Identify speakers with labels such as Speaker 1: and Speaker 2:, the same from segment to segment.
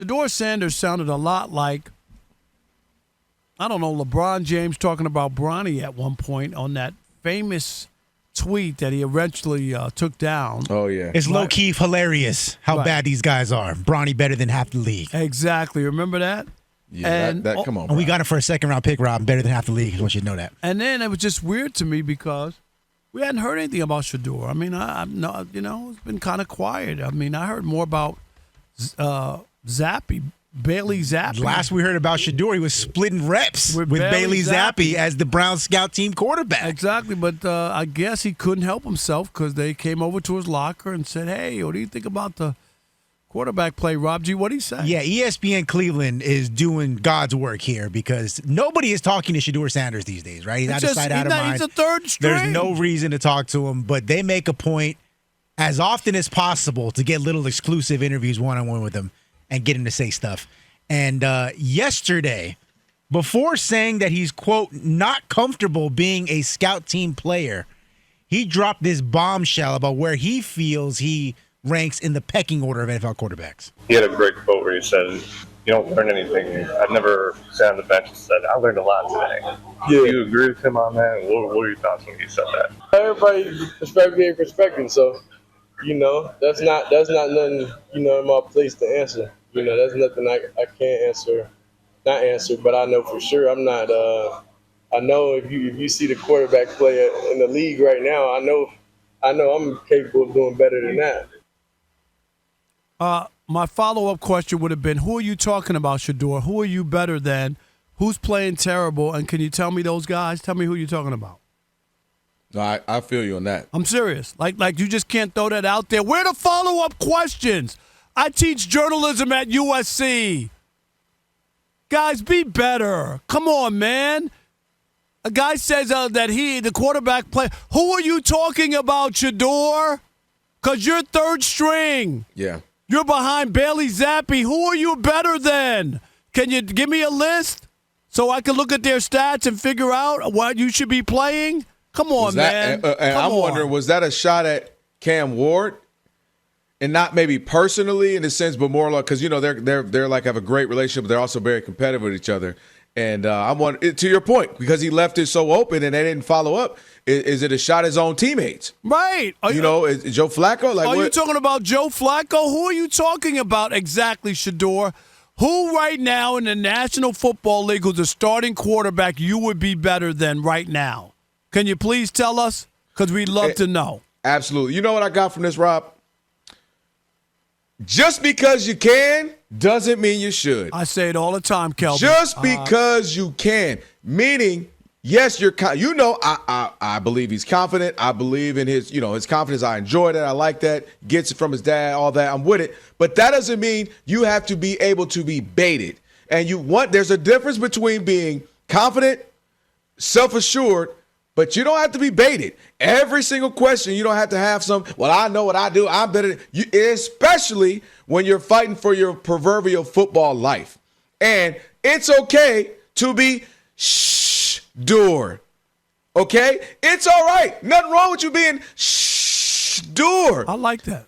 Speaker 1: Shedeur Sanders sounded a lot like, I don't know, LeBron James talking about Bronny at one point on that famous tweet that he eventually took down.
Speaker 2: Oh, yeah.
Speaker 3: It's low-key hilarious how bad these guys are. Bronny better than half the league.
Speaker 1: Exactly. Remember that?
Speaker 2: Yeah,
Speaker 1: and,
Speaker 2: that come on,
Speaker 3: and we got it for a second-round pick, Rob. Better than half the league. I want you to know that.
Speaker 1: And then it was just weird to me because we hadn't heard anything about Shaduer. I mean, it's been kind of quiet. I mean, I heard more about Bailey Zappi.
Speaker 3: Last we heard about Shaduer, he was splitting reps with Bailey Zappi as the Browns scout team quarterback.
Speaker 1: Exactly, but I guess he couldn't help himself because they came over to his locker and said, hey, what do you think about the quarterback play, Rob G? What did he say?
Speaker 3: Yeah, ESPN Cleveland is doing God's work here because nobody is talking to Shedeur Sanders these days, right? He's out of sight, out of mind.
Speaker 1: He's a third string.
Speaker 3: There's no reason to talk to him, but they make a point as often as possible to get little exclusive interviews one-on-one with him and get him to say stuff. And yesterday, before saying that he's, quote, not comfortable being a scout team player, he dropped this bombshell about where he feels he ranks in the pecking order of NFL quarterbacks.
Speaker 4: He had a great quote where he said, you don't learn anything. I've never sat on the bench and said, I learned a lot today. Yeah. Do you agree with him on that? What were your thoughts when he said that?
Speaker 5: Everybody perspective, so, that's not nothing, in my place to answer. That's nothing I can't not answer, but I know for sure I'm not, I know if you see the quarterback play in the league right now, I know I'm capable of doing better than that.
Speaker 1: My follow-up question would have been, who are you talking about, Shaduer? Who are you better than? Who's playing terrible? And can you tell me those guys? Tell me who you're talking about.
Speaker 2: No, I feel you on that.
Speaker 1: I'm serious. Like you just can't throw that out there. Where are the follow-up questions? I teach journalism at USC. Guys, be better. Come on, man. A guy says that the quarterback play. Who are you talking about, Shaduer? Because you're third string.
Speaker 2: Yeah.
Speaker 1: You're behind Bailey Zappi. Who are you better than? Can you give me a list so I can look at their stats and figure out what you should be playing? Come on, man.
Speaker 2: I'm wondering, was that a shot at Cam Ward? And not maybe personally in a sense, but more like because they're like have a great relationship, but they're also very competitive with each other. And I'm wondering, to your point, because he left it so open and they didn't follow up. Is it a shot at his own teammates?
Speaker 1: Right.
Speaker 2: Is Joe Flacco?
Speaker 1: You talking about Joe Flacco? Who are you talking about exactly, Shaduer? Who right now in the National Football League who's a starting quarterback you would be better than right now? Can you please tell us? Because we'd love to know.
Speaker 2: Absolutely. You know what I got from this, Rob? Just because you can doesn't mean you should.
Speaker 1: I say it all the time, Kelvin.
Speaker 2: Just because you can. Meaning, yes, I believe he's confident. I believe in his confidence. I enjoy that. I like that. Gets it from his dad, all that. I'm with it. But that doesn't mean you have to be able to be baited. And there's a difference between being confident, self-assured, but you don't have to be baited. Every single question, you don't have to have I know what I do. I'm better than you, especially when you're fighting for your proverbial football life. And it's okay to be Shaduer. Okay? It's all right. Nothing wrong with you being Shaduer.
Speaker 1: I like that.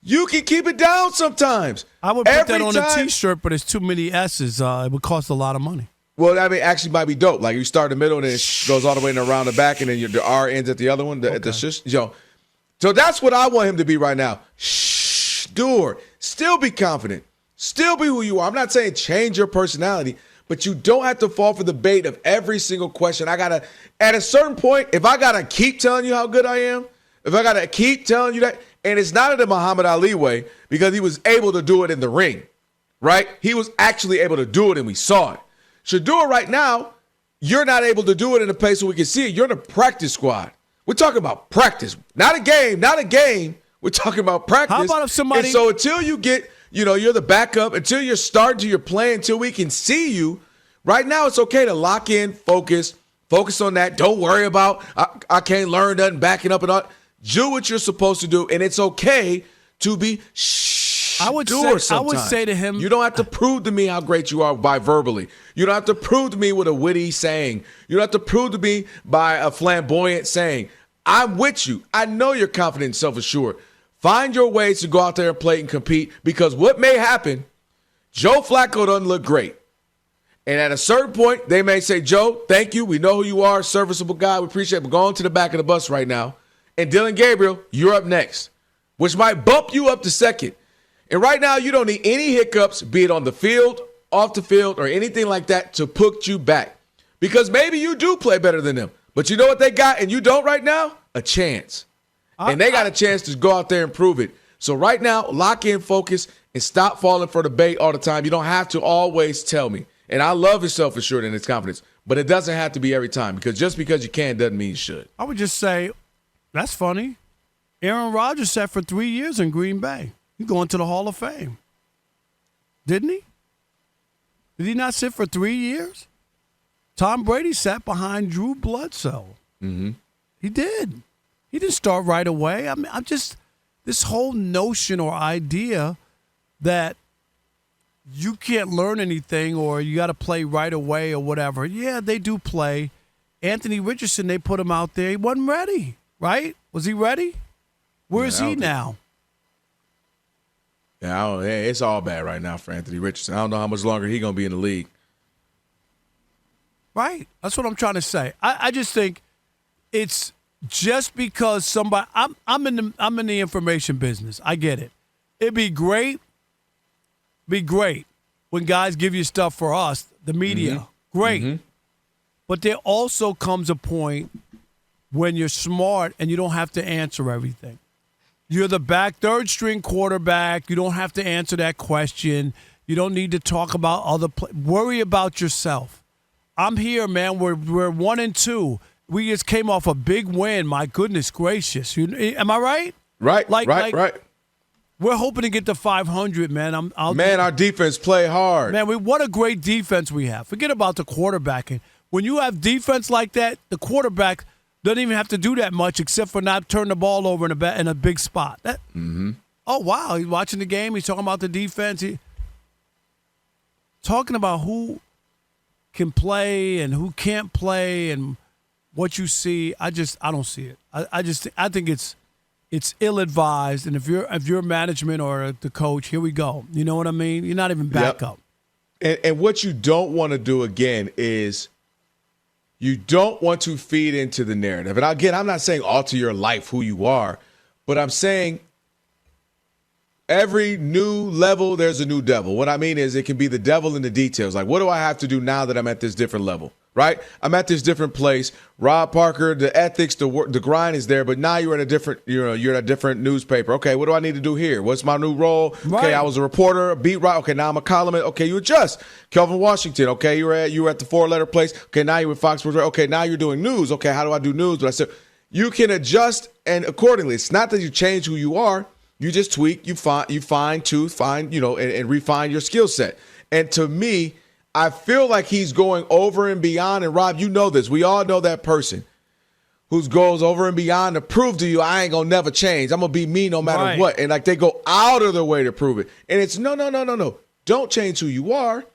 Speaker 2: You can keep it down sometimes.
Speaker 1: I would put that on a T-shirt, but it's too many S's. It would cost a lot of money.
Speaker 2: Well, I mean, actually might be dope. Like you start in the middle and it goes all the way around the back, and then the R ends at the other one. So that's what I want him to be right now. Shaduer. Still be confident. Still be who you are. I'm not saying change your personality, but you don't have to fall for the bait of every single question. At a certain point, if I gotta keep telling you how good I am, if I gotta keep telling you that, and it's not in the Muhammad Ali way because he was able to do it in the ring, right? He was actually able to do it, and we saw it. Shaduer, right now, you're not able to do it in a place where we can see it. You're in a practice squad. We're talking about practice, not a game. We're talking about practice.
Speaker 1: How about if somebody?
Speaker 2: And so until you get, you're the backup, until you're starting to your play, until we can see you, right now it's okay to lock in, focus on that. Don't worry about, I can't learn nothing, backing up and all. Do what you're supposed to do, and it's okay to be I would
Speaker 1: say to him,
Speaker 2: you don't have to prove to me how great you are by verbally. You don't have to prove to me with a witty saying. You don't have to prove to me by a flamboyant saying. I'm with you. I know you're confident and self-assured. Find your ways to go out there and play and compete, because what may happen, Joe Flacco doesn't look great. And at a certain point, they may say, Joe, thank you. We know who you are, serviceable guy. We appreciate it. But go on to the back of the bus right now. And Dylan Gabriel, you're up next, which might bump you up to second. And right now, you don't need any hiccups, be it on the field, off the field, or anything like that to put you back. Because maybe you do play better than them. But you know what they got and you don't right now? A chance. And they got a chance to go out there and prove it. So right now, lock in, focus, and stop falling for the bait all the time. You don't have to always tell me. And I love his self-assured and his confidence. But it doesn't have to be every time. Because just because you can doesn't mean you should.
Speaker 1: I would just say, that's funny. Aaron Rodgers sat for 3 years in Green Bay. He's going to the Hall of Fame. Didn't he? Did he not sit for 3 years? Tom Brady sat behind Drew Bledsoe.
Speaker 2: Mm-hmm.
Speaker 1: He did. He didn't start right away. I mean, I'm just, this whole notion or idea that you can't learn anything or you got to play right away or whatever. Yeah, they do play. Anthony Richardson, they put him out there. He wasn't ready, right? Was he ready? Where is he now?
Speaker 2: Yeah, it's all bad right now for Anthony Richardson. I don't know how much longer he's going to be in the league.
Speaker 1: Right. That's what I'm trying to say. I just think it's just because somebody I'm in the information business. I get it. It'd be great when guys give you stuff for us, the media.
Speaker 2: Mm-hmm.
Speaker 1: Great.
Speaker 2: Mm-hmm.
Speaker 1: But there also comes a point when you're smart and you don't have to answer everything. You're the third string quarterback. You don't have to answer that question. You don't need to talk about worry about yourself. I'm here, man. We're 1-2. We just came off a big win. My goodness gracious. Am I right?
Speaker 2: Right, right.
Speaker 1: We're hoping to get to 500, man.
Speaker 2: Our defense play hard.
Speaker 1: Man, what a great defense we have. Forget about the quarterbacking. When you have defense like that, the quarterback doesn't even have to do that much except for not turn the ball over in a big spot. Oh, wow. He's watching the game. He's talking about the defense. Talking about who can play and who can't play and what you see. I don't see it. I think it's ill-advised. And if you're management or the coach, here we go. You know what I mean? You're not even back up.
Speaker 2: And what you don't want to do again is you don't want to feed into the narrative. And again, I'm not saying alter your life, who you are, but I'm saying every new level, there's a new devil. What I mean is it can be the devil in the details. Like, what do I have to do now that I'm at this different level, right? I'm at this different place. Rob Parker, the ethics, the work, the grind is there, but now you're at a different, you're at a different newspaper. Okay, what do I need to do here? What's my new role?
Speaker 1: Right.
Speaker 2: Okay, I was a reporter, a beat writer. Okay, now I'm a columnist. Okay, you adjust. Kelvin Washington. Okay, you were at the 4-letter place. Okay, now you're with Fox Sports. Okay, now you're doing news. Okay, how do I do news? But I said you can adjust and accordingly. It's not that you change who you are. You just tweak, you fine tooth, and refine your skill set. And to me, I feel like he's going over and beyond. And Rob, you know this. We all know that person who goes over and beyond to prove to you, I ain't gonna never change. I'm gonna be me no matter what. And like they go out of their way to prove it. And it's no. Don't change who you are,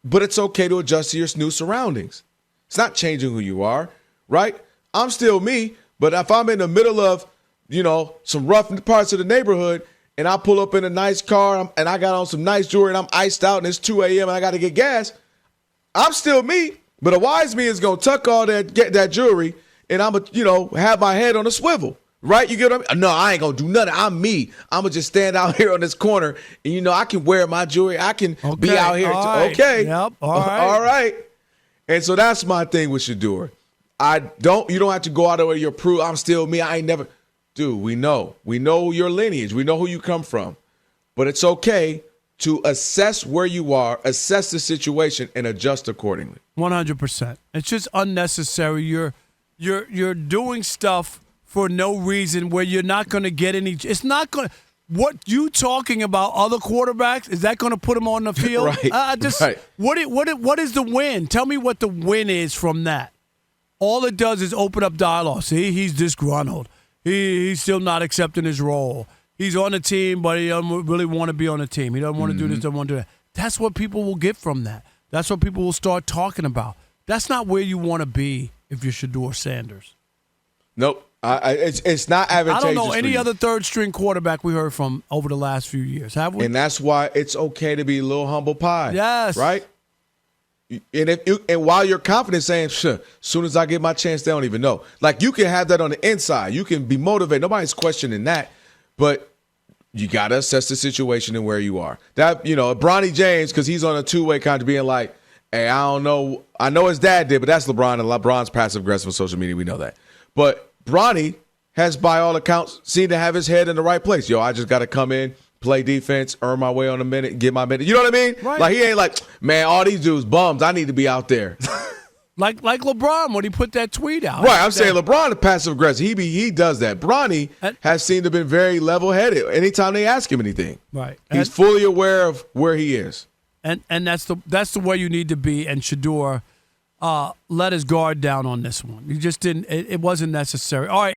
Speaker 2: but it's okay to adjust to your new surroundings. It's not changing who you are, right? I'm still me, but if I'm in the middle of some rough parts of the neighborhood, and I pull up in a nice car, and I got on some nice jewelry, and I'm iced out, and it's 2 a.m., and I got to get gas, I'm still me, but a wise me is going to tuck all that jewelry, and I'm going to, have my head on a swivel, right? You get what I mean? No, I ain't going to do nothing. I'm me. I'm going to just stand out here on this corner, and, I can wear my jewelry. I can be out here. Okay.
Speaker 1: Yep. All right.
Speaker 2: All right. And so that's my thing with Shadur. You don't have to go out of your prove, I'm still me. I ain't never. Dude, we know your lineage. We know who you come from. But it's okay to assess where you are, assess the situation, and adjust accordingly.
Speaker 1: 100%. It's just unnecessary. You're doing stuff for no reason where you're not going to get any. It's not going to. What you talking about other quarterbacks, is that going to put them on the field?
Speaker 2: Right.
Speaker 1: Right. What is the win? Tell me what the win is from that. All it does is open up dialogue. See, he's disgruntled. He's still not accepting his role. He's on the team, but he doesn't really want to be on the team. He doesn't want to do this, doesn't want to do that. That's what people will get from that. That's what people will start talking about. That's not where you want to be if you're Shedeur Sanders.
Speaker 2: Nope. It's not advantageous.
Speaker 1: I don't know any
Speaker 2: for you.
Speaker 1: other third-string quarterback we heard from over the last few years, have we?
Speaker 2: And that's why it's okay to be a little humble pie.
Speaker 1: Yes.
Speaker 2: Right? And while you're confident saying, sure, as soon as I get my chance, they don't even know. Like, you can have that on the inside. You can be motivated. Nobody's questioning that. But you got to assess the situation and where you are. That, Bronny James, because he's on a two-way contract, being like, hey, I don't know. I know his dad did, but that's LeBron, and LeBron's passive-aggressive on social media. We know that. But Bronny has, by all accounts, seemed to have his head in the right place. I just got to come in, play defense, earn my way on a minute, get my minute. You know what I mean?
Speaker 1: Right.
Speaker 2: Like, he ain't like, man, all these dudes bums. I need to be out there.
Speaker 1: Like LeBron when he put that tweet out.
Speaker 2: Right, I'm saying LeBron is passive-aggressive. He does that. Bronny has seemed to have been very level-headed anytime they ask him anything.
Speaker 1: Right.
Speaker 2: He's fully aware of where he is.
Speaker 1: And that's the way you need to be. And Shaduer let his guard down on this one. You just didn't. It wasn't necessary. All right.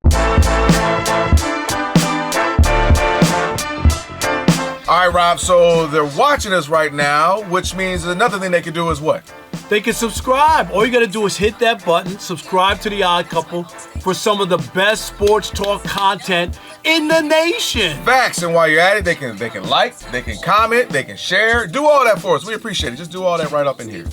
Speaker 2: All right, Rob. So they're watching us right now, which means another thing they can do is what?
Speaker 1: They can subscribe. All you got to do is hit that button, subscribe to The Odd Couple for some of the best sports talk content in the nation.
Speaker 2: Facts. And while you're at it, they can like, they can comment, they can share. Do all that for us. We appreciate it. Just do all that right up in here.